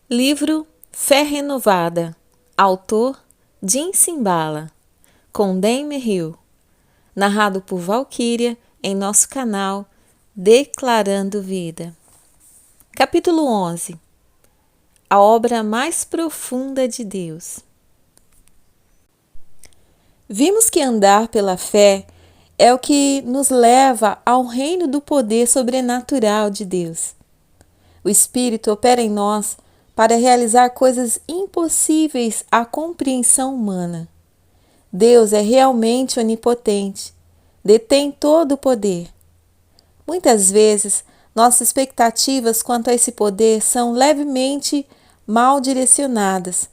Livro Fé Renovada. Autor Jim Cymbala. Com Dan Merrill. Narrado por Valquíria em nosso canal Declarando Vida. Capítulo 11. A obra mais profunda de Deus. Vimos que andar pela fé é o que nos leva ao reino do poder sobrenatural de Deus. O Espírito opera em nós para realizar coisas impossíveis à compreensão humana. Deus é realmente onipotente, detém todo o poder. Muitas vezes, nossas expectativas quanto a esse poder são levemente mal direcionadas.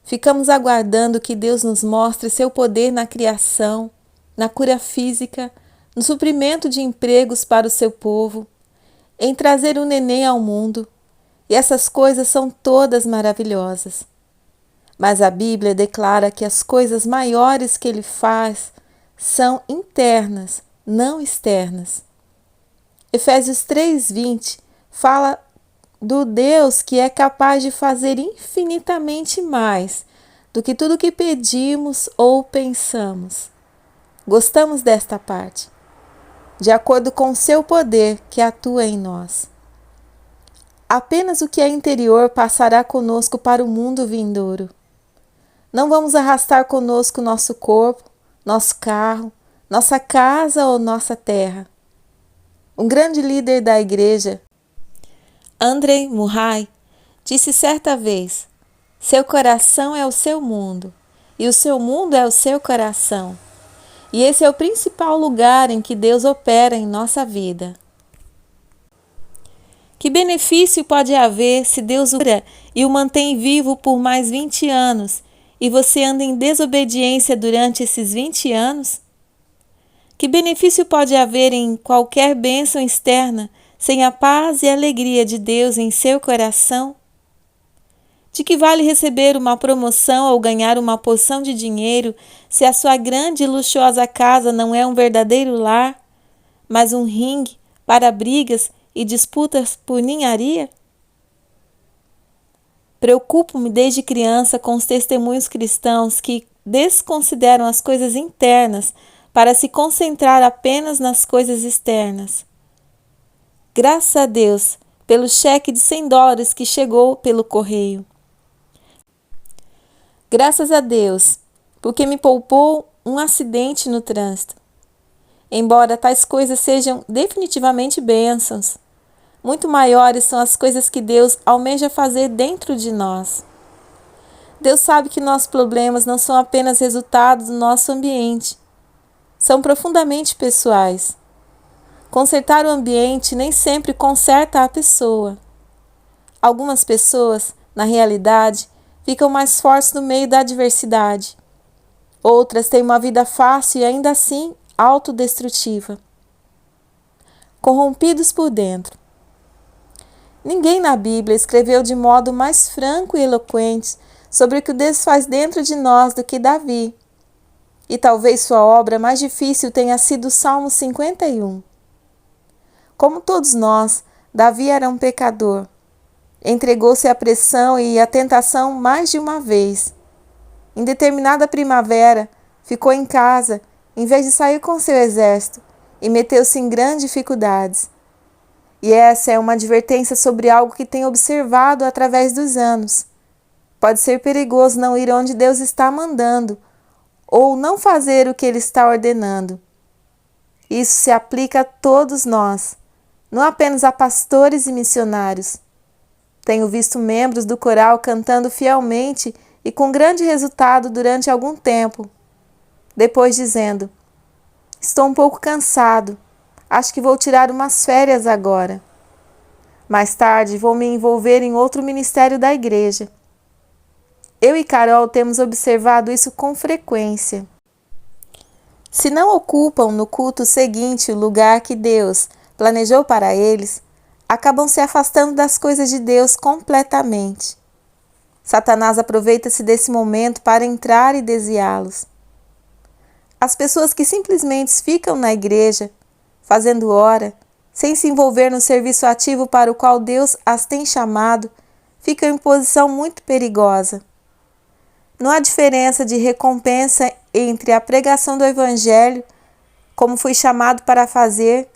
Ficamos aguardando que Deus nos mostre seu poder na criação, na cura física, no suprimento de empregos para o seu povo, em trazer um neném ao mundo. E essas coisas são todas maravilhosas. Mas a Bíblia declara que as coisas maiores que Ele faz são internas, não externas. Efésios 3:20 fala do Deus que é capaz de fazer infinitamente mais do que tudo que pedimos ou pensamos. Gostamos desta parte, de acordo com o seu poder que atua em nós. Apenas o que é interior passará conosco para o mundo vindouro. Não vamos arrastar conosco nosso corpo, nosso carro, nossa casa ou nossa terra. Um grande líder da igreja, André Murray, disse certa vez: seu coração é o seu mundo, e o seu mundo é o seu coração. E esse é o principal lugar em que Deus opera em nossa vida. Que benefício pode haver se Deus o cura e o mantém vivo por mais 20 anos e você anda em desobediência durante esses 20 anos? Que benefício pode haver em qualquer bênção externa sem a paz e alegria de Deus em seu coração? De que vale receber uma promoção ou ganhar uma porção de dinheiro se a sua grande e luxuosa casa não é um verdadeiro lar, mas um ringue para brigas e disputas por ninharia? Preocupo-me desde criança com os testemunhos cristãos que desconsideram as coisas internas para se concentrar apenas nas coisas externas. Graças a Deus pelo cheque de $100 que chegou pelo correio. Graças a Deus porque me poupou um acidente no trânsito. Embora tais coisas sejam definitivamente bênçãos, muito maiores são as coisas que Deus almeja fazer dentro de nós. Deus sabe que nossos problemas não são apenas resultado do nosso ambiente. São profundamente pessoais. Consertar o ambiente nem sempre conserta a pessoa. Algumas pessoas, na realidade, ficam mais fortes no meio da adversidade. Outras têm uma vida fácil e ainda assim autodestrutiva. Corrompidos por dentro. Ninguém na Bíblia escreveu de modo mais franco e eloquente sobre o que Deus faz dentro de nós do que Davi. E talvez sua obra mais difícil tenha sido o Salmo 51. Como todos nós, Davi era um pecador. Entregou-se à pressão e à tentação mais de uma vez. Em determinada primavera, ficou em casa, em vez de sair com seu exército, e meteu-se em grandes dificuldades. E essa é uma advertência sobre algo que tenho observado através dos anos. Pode ser perigoso não ir onde Deus está mandando, ou não fazer o que Ele está ordenando. Isso se aplica a todos nós, não apenas a pastores e missionários. Tenho visto membros do coral cantando fielmente e com grande resultado durante algum tempo, depois dizendo: estou um pouco cansado, acho que vou tirar umas férias agora. Mais tarde vou me envolver em outro ministério da igreja. Eu e Carol temos observado isso com frequência. Se não ocupam no culto seguinte o lugar que Deus planejou para eles, acabam se afastando das coisas de Deus completamente. Satanás aproveita-se desse momento para entrar e desviá-los. As pessoas que simplesmente ficam na igreja, fazendo hora, sem se envolver no serviço ativo para o qual Deus as tem chamado, ficam em posição muito perigosa. Não há diferença de recompensa entre a pregação do Evangelho, como fui chamado para fazer,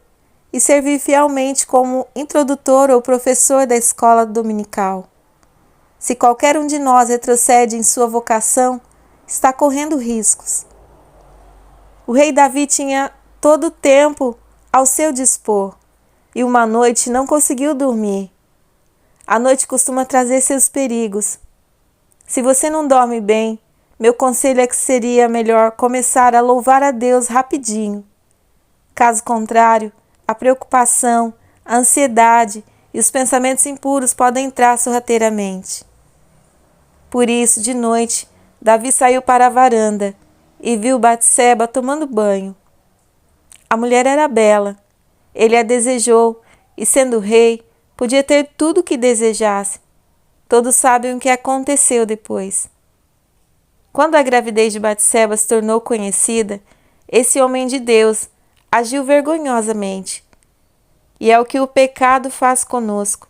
e servir fielmente como introdutor ou professor da escola dominical. Se qualquer um de nós retrocede em sua vocação, está correndo riscos. O rei Davi tinha todo o tempo ao seu dispor e uma noite não conseguiu dormir. A noite costuma trazer seus perigos. Se você não dorme bem, meu conselho é que seria melhor começar a louvar a Deus rapidinho. Caso contrário, a preocupação, a ansiedade e os pensamentos impuros podem entrar sorrateiramente. Por isso, de noite, Davi saiu para a varanda e viu Batseba tomando banho. A mulher era bela, ele a desejou e, sendo rei, podia ter tudo o que desejasse. Todos sabem o que aconteceu depois. Quando a gravidez de Batseba se tornou conhecida, esse homem de Deus agiu vergonhosamente. E é o que o pecado faz conosco.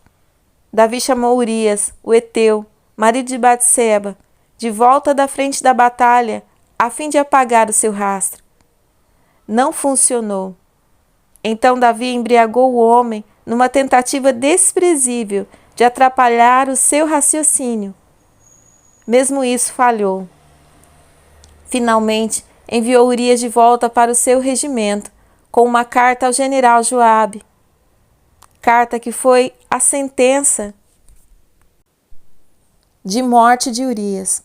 Davi chamou Urias, o heteu, marido de Batseba, de volta da frente da batalha, a fim de apagar o seu rastro. Não funcionou. Então Davi embriagou o homem numa tentativa desprezível de atrapalhar o seu raciocínio. Mesmo isso falhou. Finalmente, enviou Urias de volta para o seu regimento, com uma carta ao general Joabe. Carta que foi a sentença de morte de Urias.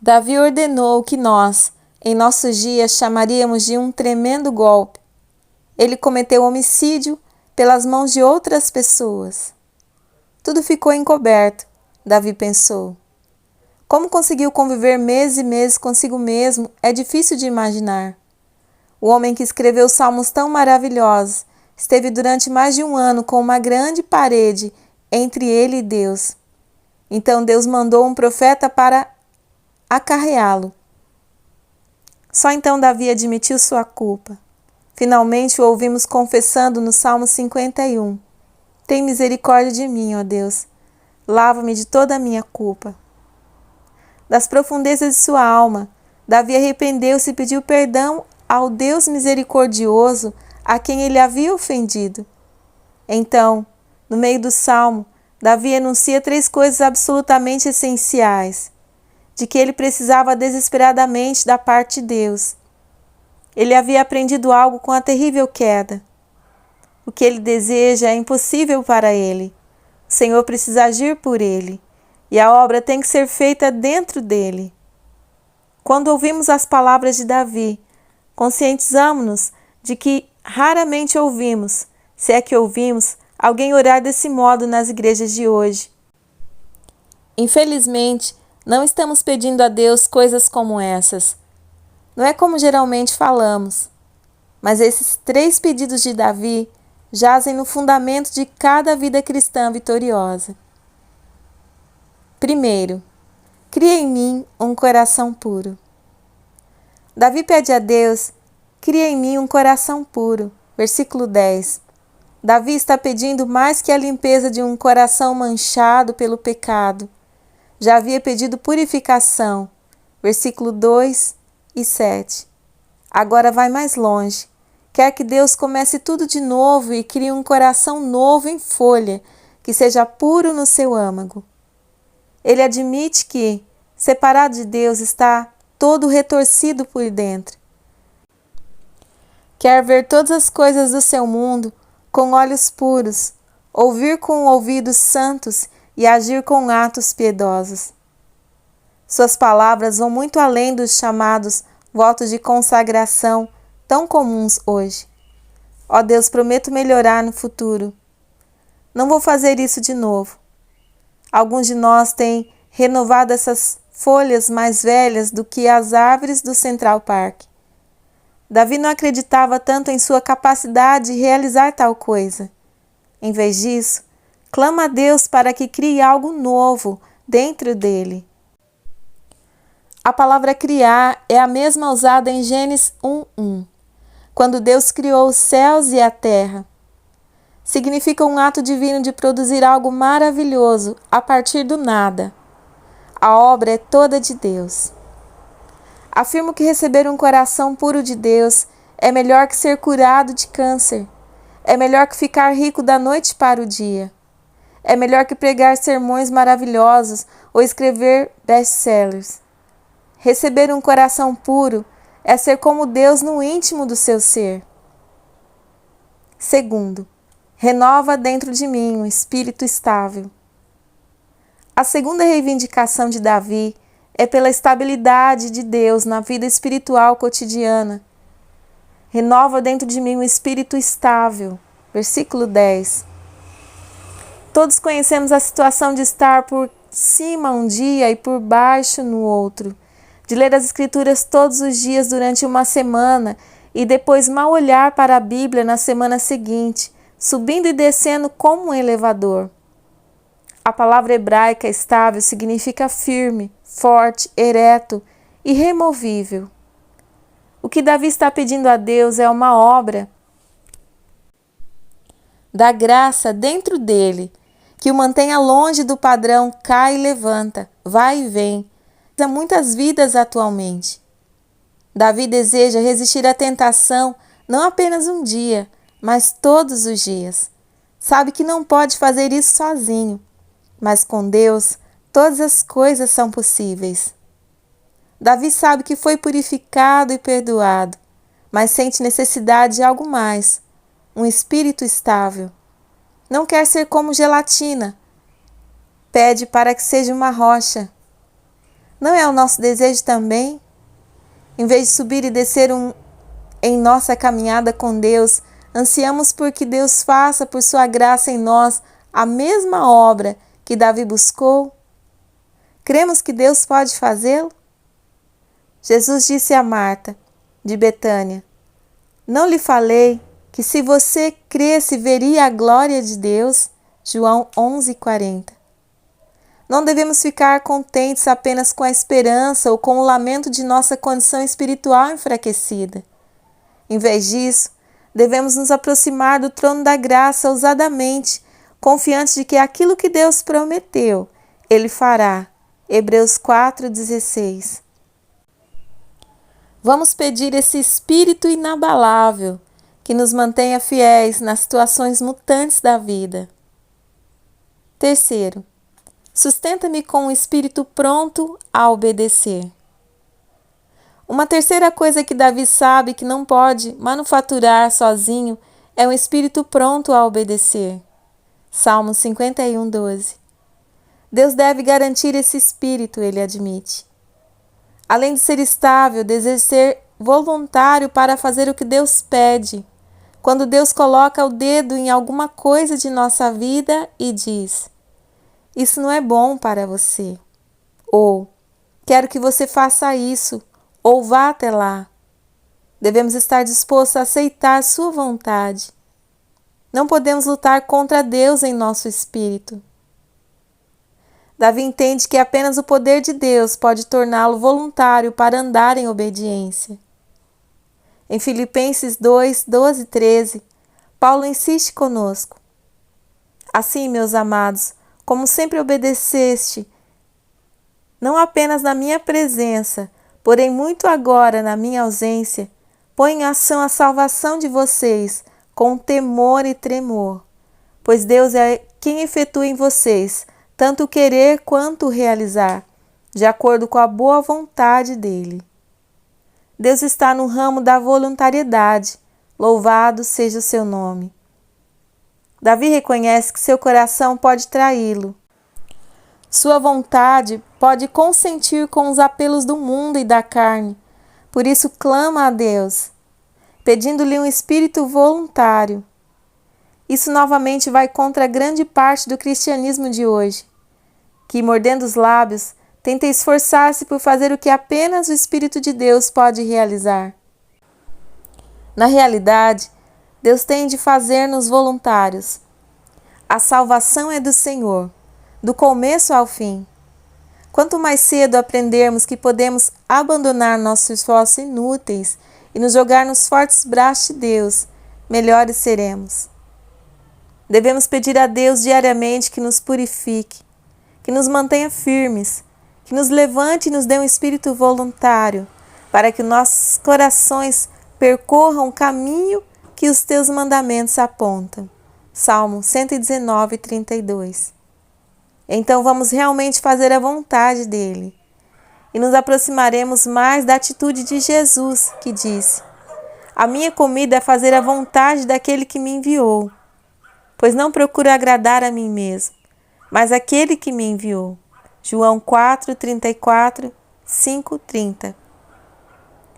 Davi ordenou que nós, em nossos dias, chamaríamos de um tremendo golpe. Ele cometeu homicídio pelas mãos de outras pessoas. Tudo ficou encoberto, Davi pensou. Como conseguiu conviver meses e meses consigo mesmo é difícil de imaginar. O homem que escreveu salmos tão maravilhosos esteve durante mais de um ano com uma grande parede entre ele e Deus. Então Deus mandou um profeta para acarreá-lo. Só então Davi admitiu sua culpa. Finalmente o ouvimos confessando no Salmo 51. Tem misericórdia de mim, ó Deus. Lava-me de toda a minha culpa. Das profundezas de sua alma, Davi arrependeu-se e pediu perdão ao Deus misericordioso a quem ele havia ofendido. Então, no meio do salmo, Davi enuncia 3 coisas absolutamente essenciais, de que ele precisava desesperadamente da parte de Deus. Ele havia aprendido algo com a terrível queda. O que ele deseja é impossível para ele. O Senhor precisa agir por ele, e a obra tem que ser feita dentro dele. Quando ouvimos as palavras de Davi, conscientizamo-nos de que raramente ouvimos, se é que ouvimos, alguém orar desse modo nas igrejas de hoje. Infelizmente, não estamos pedindo a Deus coisas como essas. Não é como geralmente falamos, mas esses 3 pedidos de Davi jazem no fundamento de cada vida cristã vitoriosa. Primeiro, cria em mim um coração puro. Davi pede a Deus, cria em mim um coração puro. Versículo 10. Davi está pedindo mais que a limpeza de um coração manchado pelo pecado. Já havia pedido purificação. Versículo 2 e 7. Agora vai mais longe. Quer que Deus comece tudo de novo e crie um coração novo em folha, que seja puro no seu âmago. Ele admite que, separado de Deus, está todo retorcido por dentro. Quer ver todas as coisas do seu mundo com olhos puros, ouvir com ouvidos santos e agir com atos piedosos. Suas palavras vão muito além dos chamados votos de consagração tão comuns hoje. Ó Deus, prometo melhorar no futuro. Não vou fazer isso de novo. Alguns de nós têm renovado essas folhas mais velhas do que as árvores do Central Park. Davi não acreditava tanto em sua capacidade de realizar tal coisa. Em vez disso, clama a Deus para que crie algo novo dentro dele. A palavra criar é a mesma usada em Gênesis 1:1, quando Deus criou os céus e a terra. significa um ato divino de produzir algo maravilhoso a partir do nada. A obra é toda de Deus. Afirmo que receber um coração puro de Deus é melhor que ser curado de câncer. É melhor que ficar rico da noite para o dia. É melhor que pregar sermões maravilhosos ou escrever best-sellers. Receber um coração puro é ser como Deus no íntimo do seu ser. Segundo, renova dentro de mim um espírito estável. A segunda reivindicação de Davi é pela estabilidade de Deus na vida espiritual cotidiana. Renova dentro de mim um espírito estável. Versículo 10. Todos conhecemos a situação de estar por cima um dia e por baixo no outro, de ler as Escrituras todos os dias durante uma semana e depois mal olhar para a Bíblia na semana seguinte, subindo e descendo como um elevador. A palavra hebraica estável significa firme, forte, ereto, irremovível. O que Davi está pedindo a Deus é uma obra da graça dentro dele, que o mantenha longe do padrão cai e levanta, vai e vem. Há muitas vidas atualmente. Davi deseja resistir à tentação não apenas um dia, mas todos os dias. Sabe que não pode fazer isso sozinho, mas com Deus todas as coisas são possíveis. Davi sabe que foi purificado e perdoado, mas sente necessidade de algo mais, um espírito estável. Não quer ser como gelatina. Pede para que seja uma rocha. Não é o nosso desejo também? Em vez de subir e descer em nossa caminhada com Deus, ansiamos por que Deus faça por sua graça em nós a mesma obra que Davi buscou? Cremos que Deus pode fazê-lo? Jesus disse a Marta, de Betânia: não lhe falei que se você cresce veria a glória de Deus? João 11:40. Não devemos ficar contentes apenas com a esperança ou com o lamento de nossa condição espiritual enfraquecida. Em vez disso, devemos nos aproximar do trono da graça ousadamente, confiantes de que aquilo que Deus prometeu, Ele fará. Hebreus 4:16. Vamos pedir esse espírito inabalável que nos mantenha fiéis nas situações mutantes da vida. Terceiro, sustenta-me com um espírito pronto a obedecer. Uma terceira coisa que Davi sabe que não pode manufaturar sozinho é um espírito pronto a obedecer. Salmo 51:12. Deus deve garantir esse espírito, ele admite. Além de ser estável, deseja ser voluntário para fazer o que Deus pede. Quando Deus coloca o dedo em alguma coisa de nossa vida e diz: isso não é bom para você, ou quero que você faça isso, ou vá até lá. Devemos estar dispostos a aceitar sua vontade. Não podemos lutar contra Deus em nosso espírito. Davi entende que apenas o poder de Deus pode torná-lo voluntário para andar em obediência. Em Filipenses 2:12 e 13, Paulo insiste conosco: assim, meus amados, como sempre obedeceste, não apenas na minha presença, porém muito agora na minha ausência, põe em ação a salvação de vocês com temor e tremor, pois Deus é quem efetua em vocês tanto o querer quanto o realizar, de acordo com a boa vontade dele. Deus está no ramo da voluntariedade, louvado seja o seu nome. Davi reconhece que seu coração pode traí-lo. Sua vontade pode consentir com os apelos do mundo e da carne, por isso clama a Deus, pedindo-lhe um espírito voluntário. Isso novamente vai contra grande parte do cristianismo de hoje, que, mordendo os lábios, tenta esforçar-se por fazer o que apenas o Espírito de Deus pode realizar. Na realidade, Deus tem de fazer-nos voluntários. A salvação é do Senhor, do começo ao fim. Quanto mais cedo aprendermos que podemos abandonar nossos esforços inúteis e nos jogar nos fortes braços de Deus, melhores seremos. Devemos pedir a Deus diariamente que nos purifique, que nos mantenha firmes, que nos levante e nos dê um espírito voluntário, para que nossos corações percorram o caminho que os teus mandamentos apontam. Salmo 119, 32. Então vamos realmente fazer a vontade dele e nos aproximaremos mais da atitude de Jesus, que disse: a minha comida é fazer a vontade daquele que me enviou, pois não procuro agradar a mim mesmo, mas aquele que me enviou. João 4, 34, 5, 30.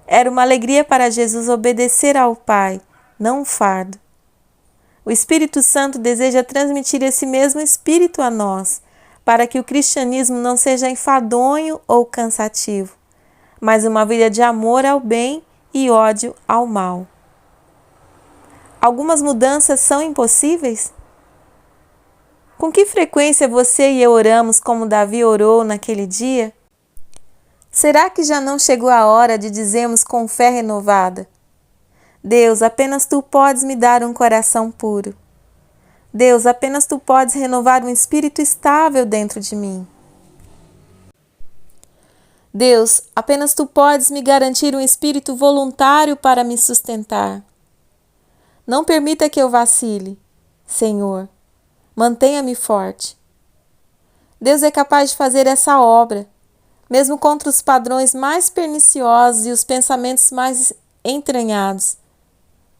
Era uma alegria para Jesus obedecer ao Pai, não um fardo. O Espírito Santo deseja transmitir esse mesmo Espírito a nós, para que o cristianismo não seja enfadonho ou cansativo, mas uma vida de amor ao bem e ódio ao mal. Algumas mudanças são impossíveis? Com que frequência você e eu oramos como Davi orou naquele dia? Será que já não chegou a hora de dizermos com fé renovada: Deus, apenas Tu podes me dar um coração puro. Deus, apenas Tu podes renovar um espírito estável dentro de mim. Deus, apenas Tu podes me garantir um espírito voluntário para me sustentar. Não permita que eu vacile, Senhor. Mantenha-me forte. Deus é capaz de fazer essa obra, mesmo contra os padrões mais perniciosos e os pensamentos mais entranhados.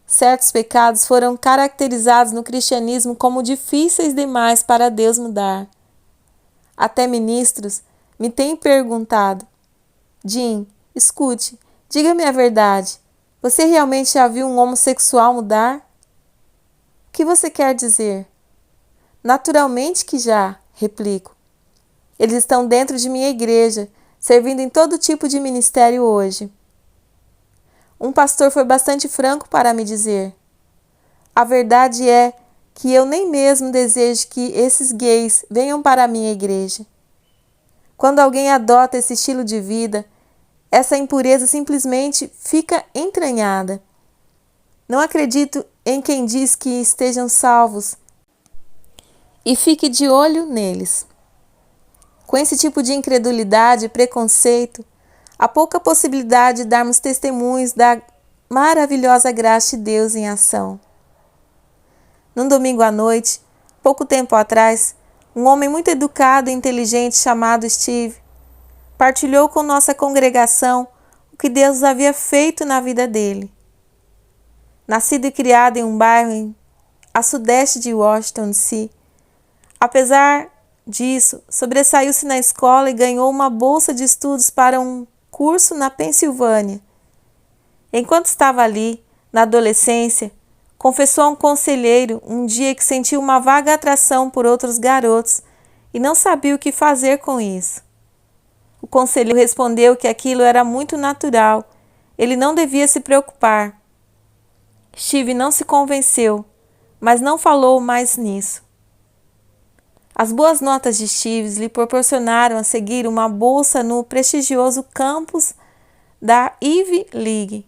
Certos pecados foram caracterizados no cristianismo como difíceis demais para Deus mudar. Até ministros me têm perguntado: Jim, escute, diga-me a verdade. Você realmente já viu um homossexual mudar? O que você quer dizer? Naturalmente que já, replico. Eles estão dentro de minha igreja, servindo em todo tipo de ministério hoje. Um pastor foi bastante franco para me dizer: a verdade é que eu nem mesmo desejo que esses gays venham para a minha igreja. Quando alguém adota esse estilo de vida, essa impureza simplesmente fica entranhada. Não acredito em quem diz que estejam salvos e fique de olho neles. Com esse tipo de incredulidade e preconceito, há pouca possibilidade de darmos testemunhos da maravilhosa graça de Deus em ação. Num domingo à noite, pouco tempo atrás, um homem muito educado e inteligente chamado Steve partilhou com nossa congregação o que Deus havia feito na vida dele. Nascido e criado em um bairro a sudeste de Washington, D.C., apesar disso, sobressaiu-se na escola e ganhou uma bolsa de estudos para um curso na Pensilvânia. Enquanto estava ali, na adolescência, confessou a um conselheiro um dia que sentiu uma vaga atração por outros garotos e não sabia o que fazer com isso. O conselheiro respondeu que aquilo era muito natural, ele não devia se preocupar. Steve não se convenceu, mas não falou mais nisso. As boas notas de Steve lhe proporcionaram a seguir uma bolsa no prestigioso campus da Ivy League,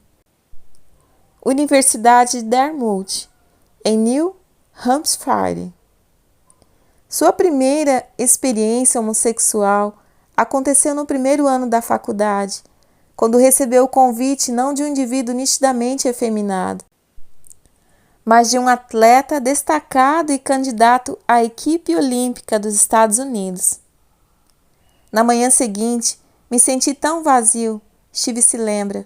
Universidade de Dartmouth, em New Hampshire. Sua primeira experiência homossexual aconteceu no primeiro ano da faculdade, quando recebeu o convite não de um indivíduo nitidamente efeminado, mas de um atleta destacado e candidato à equipe olímpica dos Estados Unidos. Na manhã seguinte, me senti tão vazio, Steve se lembra.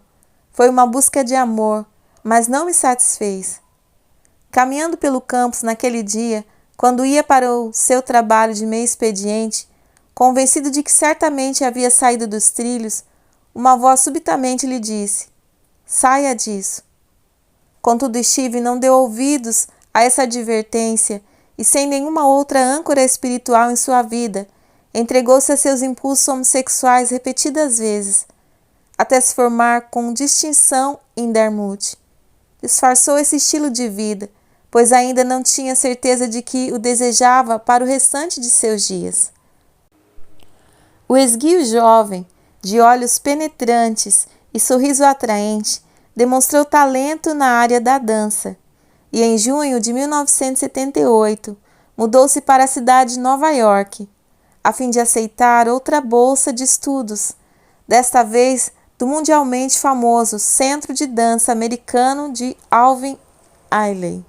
Foi uma busca de amor, mas não me satisfez. Caminhando pelo campus naquele dia, quando ia para o seu trabalho de meio expediente, convencido de que certamente havia saído dos trilhos, uma voz subitamente lhe disse: saia disso. Contudo, Steve não deu ouvidos a essa advertência e, sem nenhuma outra âncora espiritual em sua vida, entregou-se a seus impulsos homossexuais repetidas vezes, até se formar com distinção em Dartmouth. Disfarçou esse estilo de vida, pois ainda não tinha certeza de que o desejava para o restante de seus dias. O esguio jovem, de olhos penetrantes e sorriso atraente, demonstrou talento na área da dança, e em junho de 1978 mudou-se para a cidade de Nova York, a fim de aceitar outra bolsa de estudos, desta vez do mundialmente famoso Centro de Dança Americano de Alvin Ailey.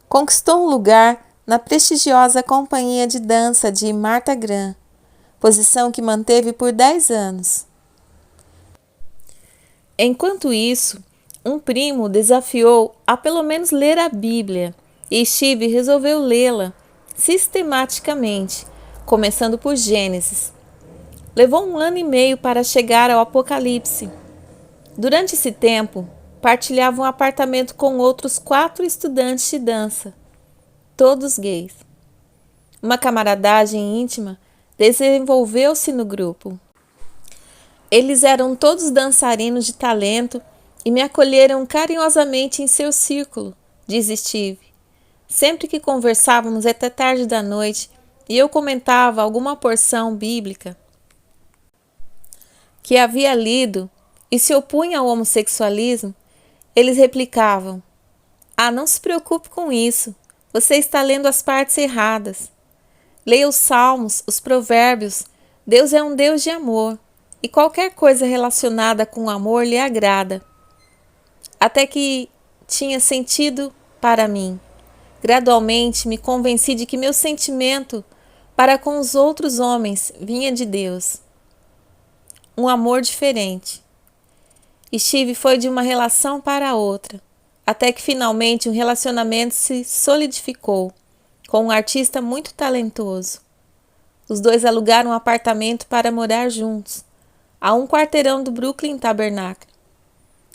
Conquistou um lugar na prestigiosa companhia de dança de Martha Graham, posição que manteve por 10 anos. Enquanto isso, um primo desafiou a pelo menos ler a Bíblia, e Steve resolveu lê-la sistematicamente, começando por Gênesis. Levou 1 ano e meio para chegar ao Apocalipse. Durante esse tempo, partilhava um apartamento com outros 4 estudantes de dança, todos gays. Uma camaradagem íntima desenvolveu-se no grupo. Eles eram todos dançarinos de talento e me acolheram carinhosamente em seu círculo, diz Steve. Sempre que conversávamos até tarde da noite e eu comentava alguma porção bíblica que havia lido e se opunha ao homossexualismo, eles replicavam: "Ah, não se preocupe com isso, você está lendo as partes erradas. Leia os salmos, os provérbios, Deus é um Deus de amor, e qualquer coisa relacionada com amor lhe agrada." Até que tinha sentido para mim. Gradualmente me convenci de que meu sentimento para com os outros homens vinha de Deus. Um amor diferente. Steve foi de uma relação para outra, até que finalmente um relacionamento se solidificou com um artista muito talentoso. Os dois alugaram um apartamento para morar juntos, a 1 quarteirão do Brooklyn Tabernacle.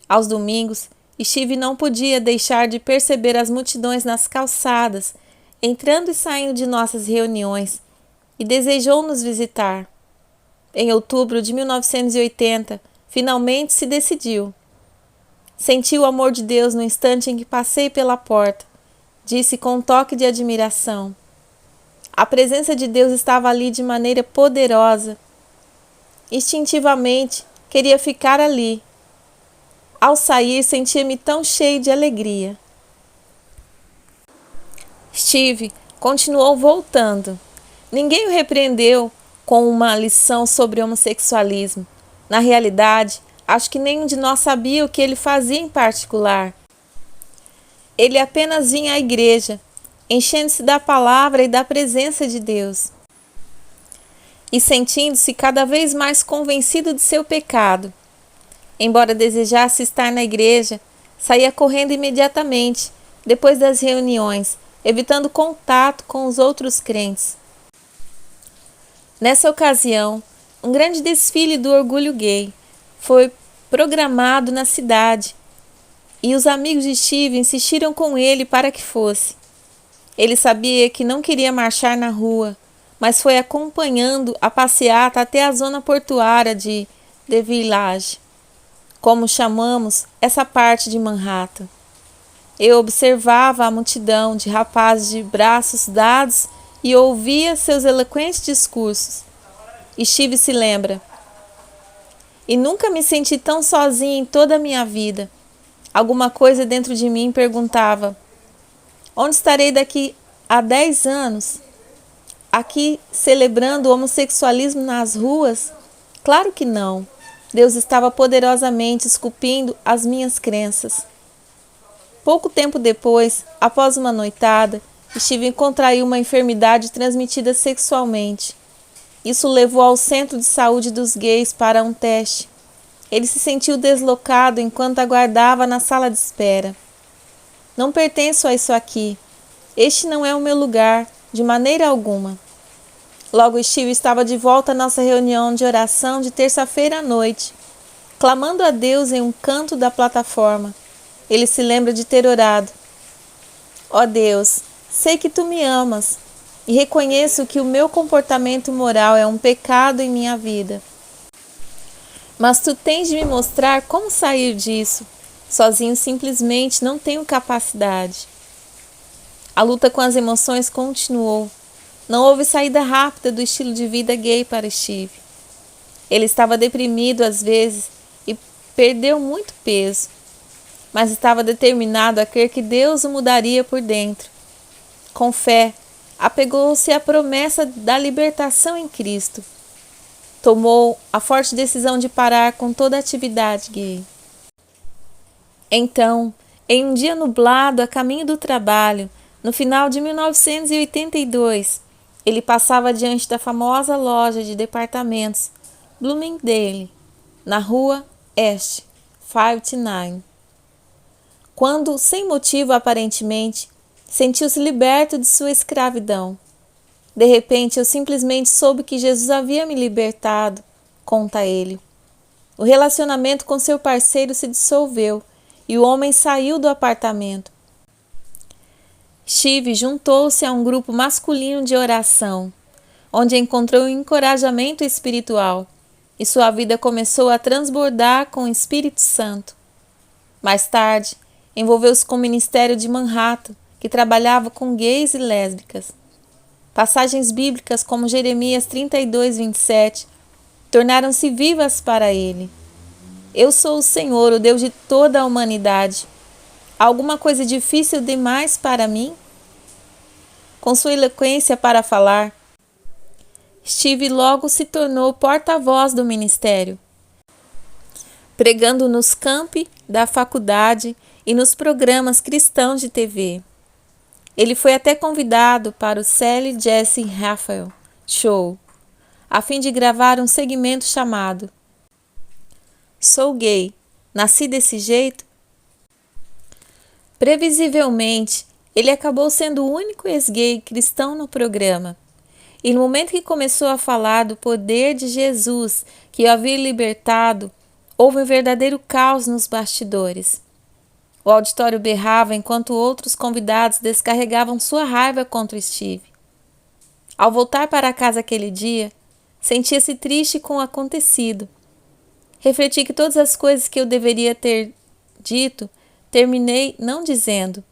Aos domingos, Steve não podia deixar de perceber as multidões nas calçadas, entrando e saindo de nossas reuniões, e desejou nos visitar. Em outubro de 1980, finalmente se decidiu. "Senti o amor de Deus no instante em que passei pela porta", disse com um toque de admiração. A presença de Deus estava ali de maneira poderosa. Instintivamente, queria ficar ali. Ao sair, sentia-me tão cheio de alegria. Steve continuou voltando. Ninguém o repreendeu com uma lição sobre homossexualismo. Na realidade, acho que nenhum de nós sabia o que ele fazia em particular. Ele apenas vinha à igreja, enchendo-se da palavra e da presença de Deus, e sentindo-se cada vez mais convencido de seu pecado. Embora desejasse estar na igreja, saía correndo imediatamente, depois das reuniões, evitando contato com os outros crentes. Nessa ocasião, um grande desfile do orgulho gay foi programado na cidade, e os amigos de Steve insistiram com ele para que fosse. Ele sabia que não queria marchar na rua, mas foi acompanhando a passeata até a zona portuária de The Village, como chamamos essa parte de Manhattan. Eu observava a multidão de rapazes de braços dados e ouvia seus eloquentes discursos. Steve se lembra: "E nunca me senti tão sozinho em toda a minha vida. Alguma coisa dentro de mim perguntava: onde estarei daqui a 10 anos? Aqui celebrando o homossexualismo nas ruas? Claro que não. Deus estava poderosamente esculpindo as minhas crenças." Pouco tempo depois, após uma noitada, Steve contraiu uma enfermidade transmitida sexualmente. Isso levou ao centro de saúde dos gays para um teste. Ele se sentiu deslocado enquanto aguardava na sala de espera. "Não pertenço a isso aqui. Este não é o meu lugar, de maneira alguma." Logo, Steve estava de volta à nossa reunião de oração de terça-feira à noite, clamando a Deus em um canto da plataforma. Ele se lembra de ter orado: "Ó Deus, sei que tu me amas e reconheço que o meu comportamento moral é um pecado em minha vida. Mas tu tens de me mostrar como sair disso. Sozinho simplesmente não tenho capacidade." A luta com as emoções continuou. Não houve saída rápida do estilo de vida gay para Steve. Ele estava deprimido às vezes e perdeu muito peso. mas estava determinado a crer que Deus o mudaria por dentro. Com fé, apegou-se à promessa da libertação em Cristo. Tomou a forte decisão de parar com toda a atividade gay. Então, em um dia nublado a caminho do trabalho, no final de 1982, ele passava diante da famosa loja de departamentos Bloomingdale, na rua East 59. Quando, sem motivo aparentemente, sentiu-se liberto de sua escravidão. De repente, eu simplesmente soube que Jesus havia me libertado, conta ele. O relacionamento com seu parceiro se dissolveu e o homem saiu do apartamento. Steve juntou-se a um grupo masculino de oração, onde encontrou um encorajamento espiritual, e sua vida começou a transbordar com o Espírito Santo. Mais tarde, envolveu-se com o Ministério de Manhattan, que trabalhava com gays e lésbicas. Passagens bíblicas como Jeremias 32:27 tornaram-se vivas para ele. Eu sou o Senhor, o Deus de toda a humanidade. Há alguma coisa difícil demais para mim? Com sua eloquência para falar, Steve logo se tornou porta-voz do ministério, pregando nos campi da faculdade e nos programas cristãos de TV. Ele foi até convidado para o Sally Jesse Raphael Show, a fim de gravar um segmento chamado Sou Gay, Nasci Desse Jeito? Previsivelmente, ele acabou sendo o único ex-gay cristão no programa. E no momento que começou a falar do poder de Jesus que o havia libertado, houve um verdadeiro caos nos bastidores. O auditório berrava enquanto outros convidados descarregavam sua raiva contra Steve. Ao voltar para casa aquele dia, sentia-se triste com o acontecido. Refleti que todas as coisas que eu deveria ter dito, terminei não dizendo.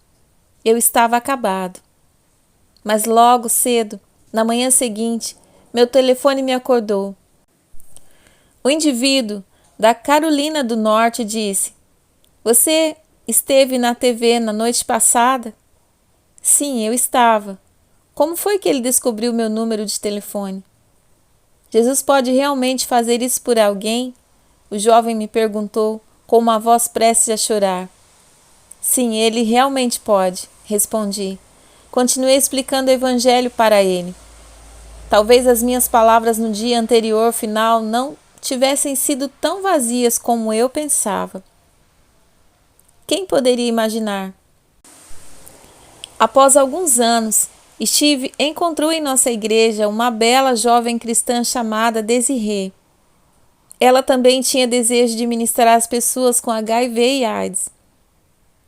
Eu estava acabado. Mas logo cedo, na manhã seguinte, meu telefone me acordou. O indivíduo da Carolina do Norte disse: "Você esteve na TV na noite passada?" Sim, eu estava. Como foi que ele descobriu meu número de telefone? Jesus pode realmente fazer isso por alguém? O jovem me perguntou com uma voz prestes a chorar. Sim, ele realmente pode, respondi. Continuei explicando o evangelho para ele. Talvez as minhas palavras no dia anterior final não tivessem sido tão vazias como eu pensava. Quem poderia imaginar? Após alguns anos, Steve encontrou em nossa igreja uma bela jovem cristã chamada Desirê. Ela também tinha desejo de ministrar às pessoas com HIV e AIDS.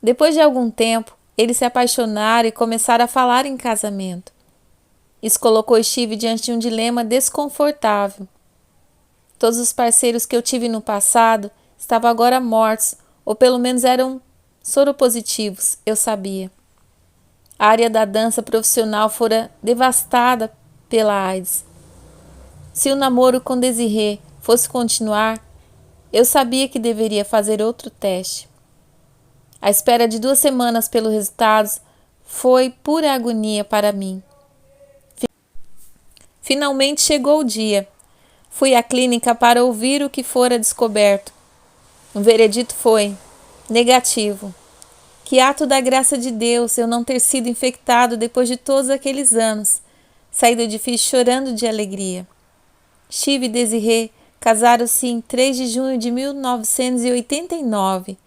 Depois de algum tempo, eles se apaixonaram e começaram a falar em casamento. Isso colocou Steve diante de um dilema desconfortável. Todos os parceiros que eu tive no passado estavam agora mortos, ou pelo menos eram soropositivos, eu sabia. A área da dança profissional fora devastada pela AIDS. Se o namoro com Desirê fosse continuar, eu sabia que deveria fazer outro teste. A espera de 2 semanas pelos resultados foi pura agonia para mim. Finalmente chegou o dia. Fui à clínica para ouvir o que fora descoberto. O veredito foi negativo. Que ato da graça de Deus eu não ter sido infectado depois de todos aqueles anos. Saí do edifício chorando de alegria. Steve e Desirê casaram-se em 3 de junho de 1989.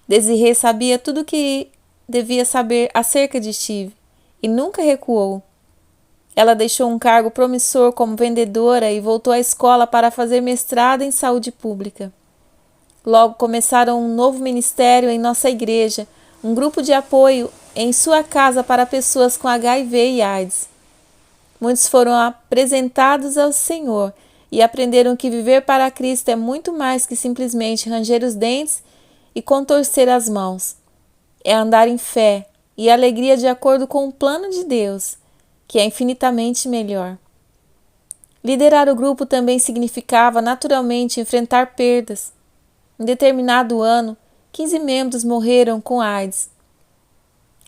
Desirê sabia tudo o que devia saber acerca de Steve e nunca recuou. Ela deixou um cargo promissor como vendedora e voltou à escola para fazer mestrado em saúde pública. Logo começaram um novo ministério em nossa igreja, um grupo de apoio em sua casa para pessoas com HIV e AIDS. Muitos foram apresentados ao Senhor e aprenderam que viver para Cristo é muito mais que simplesmente ranger os dentes e contorcer as mãos. É andar em fé e alegria de acordo com o plano de Deus, que é infinitamente melhor. Liderar o grupo também significava naturalmente enfrentar perdas. Em determinado ano, 15 membros morreram com AIDS.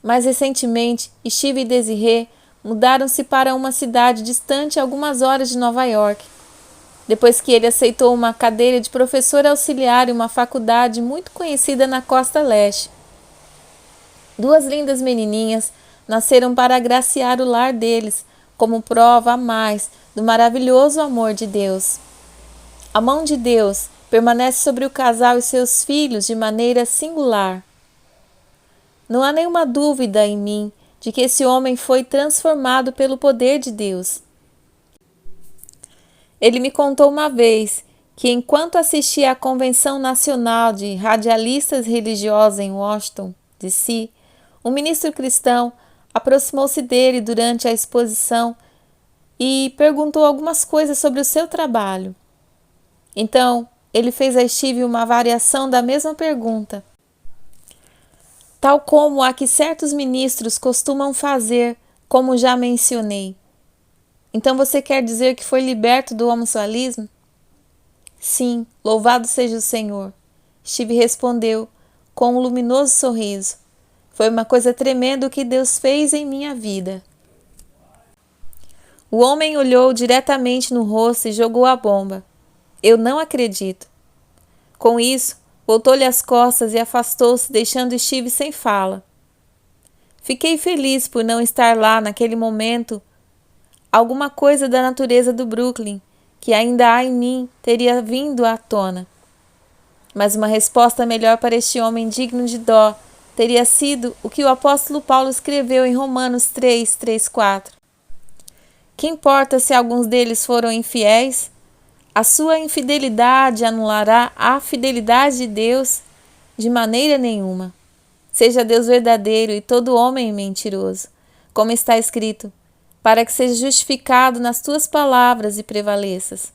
Mais recentemente, Steve e Desiree mudaram-se para uma cidade distante a algumas horas de Nova York, depois que ele aceitou uma cadeira de professor auxiliar em uma faculdade muito conhecida na costa leste. 2 lindas menininhas nasceram para agraciar o lar deles, como prova a mais do maravilhoso amor de Deus. A mão de Deus permanece sobre o casal e seus filhos de maneira singular. Não há nenhuma dúvida em mim de que esse homem foi transformado pelo poder de Deus. Ele me contou uma vez que, enquanto assistia à Convenção Nacional de Radialistas Religiosos em Washington, D.C., um ministro cristão aproximou-se dele durante a exposição e perguntou algumas coisas sobre o seu trabalho. Então, ele fez a Steve uma variação da mesma pergunta, tal como a que certos ministros costumam fazer, como já mencionei. Então você quer dizer que foi liberto do homossexualismo? Sim, louvado seja o Senhor. Steve respondeu com um luminoso sorriso. Foi uma coisa tremenda o que Deus fez em minha vida. O homem olhou diretamente no rosto e jogou a bomba. Eu não acredito. Com isso, voltou-lhe as costas e afastou-se, deixando Steve sem fala. Fiquei feliz por não estar lá naquele momento. Alguma coisa da natureza do Brooklyn, que ainda há em mim, teria vindo à tona. Mas uma resposta melhor para este homem digno de dó teria sido o que o apóstolo Paulo escreveu em Romanos 3:4. Que importa se alguns deles foram infiéis? A sua infidelidade anulará a fidelidade de Deus? De maneira nenhuma. Seja Deus verdadeiro e todo homem mentiroso, como está escrito, para que seja justificado nas tuas palavras e prevaleças.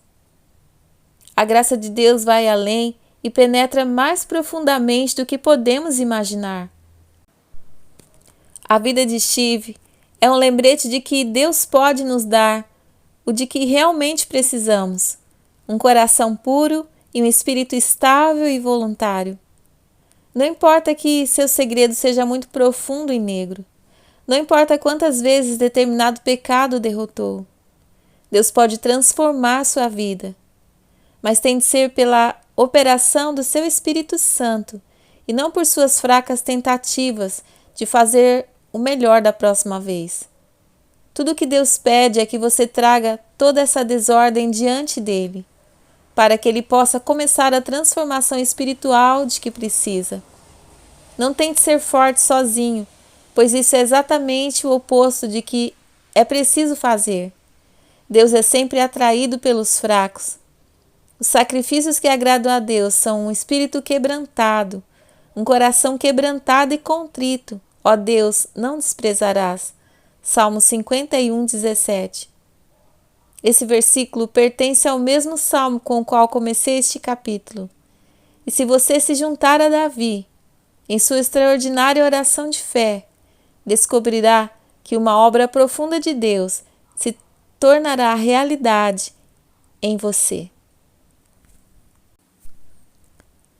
A graça de Deus vai além e penetra mais profundamente do que podemos imaginar. A vida de Steve é um lembrete de que Deus pode nos dar o de que realmente precisamos, um coração puro e um espírito estável e voluntário. Não importa que seu segredo seja muito profundo e negro. Não importa quantas vezes determinado pecado o derrotou. Deus pode transformar sua vida, mas tem de ser pela operação do seu Espírito Santo e não por suas fracas tentativas de fazer o melhor da próxima vez. Tudo o que Deus pede é que você traga toda essa desordem diante dele, para que ele possa começar a transformação espiritual de que precisa. Não tente ser forte sozinho, pois isso é exatamente o oposto de que é preciso fazer. Deus é sempre atraído pelos fracos. Os sacrifícios que agradam a Deus são um espírito quebrantado, um coração quebrantado e contrito. Ó Deus, não desprezarás. Salmo 51:17. Esse versículo pertence ao mesmo salmo com o qual comecei este capítulo. E se você se juntar a Davi, em sua extraordinária oração de fé, descobrirá que uma obra profunda de Deus se tornará realidade em você.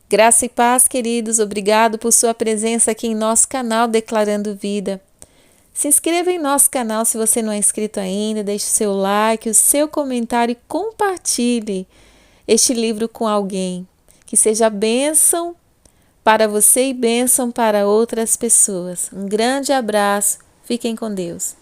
Graça e paz, queridos. Obrigado por sua presença aqui em nosso canal Declarando Vida. Se inscreva em nosso canal se você não é inscrito ainda, deixe o seu like, o seu comentário e compartilhe este livro com alguém. Que seja bênção para você e bênção para outras pessoas. Um grande abraço. Fiquem com Deus.